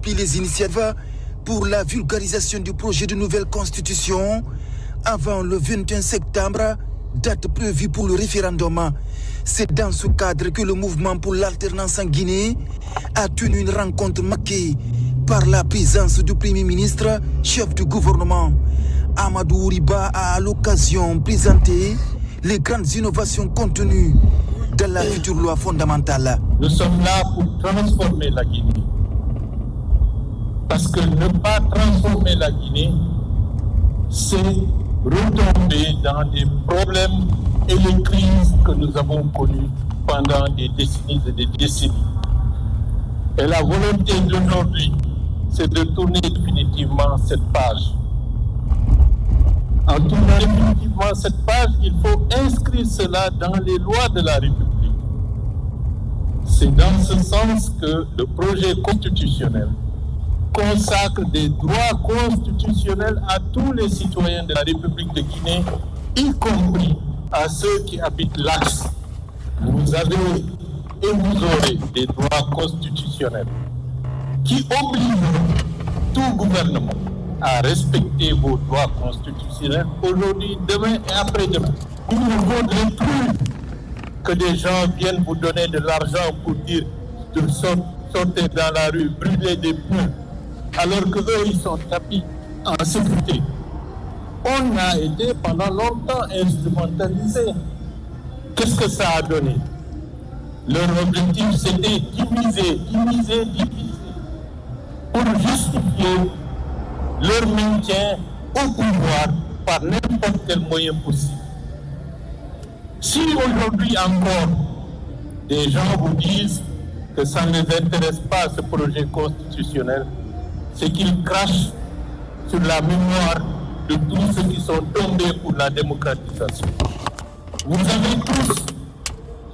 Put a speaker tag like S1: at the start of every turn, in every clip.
S1: multiplie les initiatives pour la vulgarisation du projet de nouvelle constitution avant le 21 septembre, date prévue pour le référendum. C'est dans ce cadre que le mouvement pour l'alternance en Guinée a tenu une rencontre marquée par la présence du Premier ministre, chef du gouvernement. Amadou Riba a à l'occasion présenté les grandes innovations contenues dans la future loi fondamentale.
S2: Nous sommes là pour transformer la Guinée. Parce que ne pas transformer la Guinée, c'est retomber dans des problèmes et les crises que nous avons connues pendant des décennies et des décennies. Et la volonté d'aujourd'hui, c'est de tourner définitivement cette page. En tournant définitivement cette page, il faut inscrire cela dans les lois de la République. C'est dans ce sens que le projet constitutionnel consacre des droits constitutionnels à tous les citoyens de la République de Guinée, y compris à ceux qui habitent l'Axe. Vous avez et vous aurez des droits constitutionnels qui obligent tout gouvernement à respecter vos droits constitutionnels aujourd'hui, demain et après-demain. Il ne vaudrait plus que des gens viennent vous donner de l'argent pour dire de sortir dans la rue, brûler des pneus, alors qu'eux, ils sont tapis en sécurité. On a été pendant longtemps instrumentalisés. Qu'est-ce que ça a donné? Leur objectif, c'était diviser, pour justifier leur maintien au pouvoir par n'importe quel moyen possible. Si aujourd'hui encore, des gens vous disent que ça ne les intéresse pas, ce projet constitutionnel, c'est qu'ils crachent sur la mémoire de tous ceux qui sont tombés pour la démocratisation. Vous avez tous,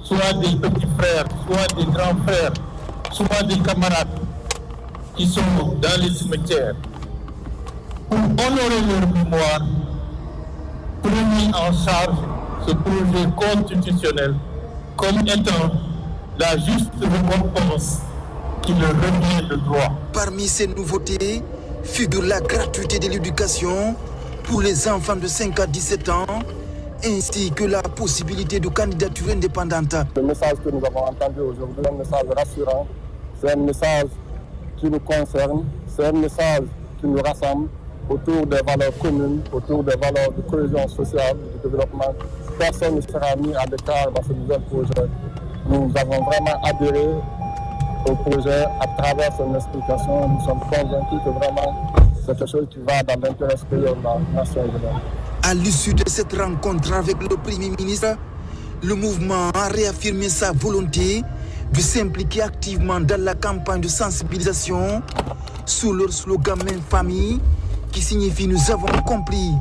S2: soit des petits frères, soit des grands frères, soit des camarades qui sont dans les cimetières. Pour honorer leur mémoire, prenez en charge ce projet constitutionnel comme étant la juste récompense qui leur revient de droit.
S1: Parmi ces nouveautés figure la gratuité de l'éducation pour les enfants de 5 à 17 ans, ainsi que la possibilité de candidature indépendante.
S3: Le message que nous avons entendu aujourd'hui est un message rassurant, c'est un message qui nous concerne, c'est un message qui nous rassemble autour des valeurs communes, autour des valeurs de cohésion sociale, de développement. Personne ne sera mis à l'écart dans ce nouvel projet. Nous avons vraiment adhéré au projet à travers son explication. Nous sommes convaincus que vraiment c'est quelque chose qui va dans l'intérêt supérieur de la nation.
S1: À l'issue de cette rencontre avec le Premier ministre, le mouvement a réaffirmé sa volonté de s'impliquer activement dans la campagne de sensibilisation sous leur slogan Même Famille, qui signifie « Nous avons compris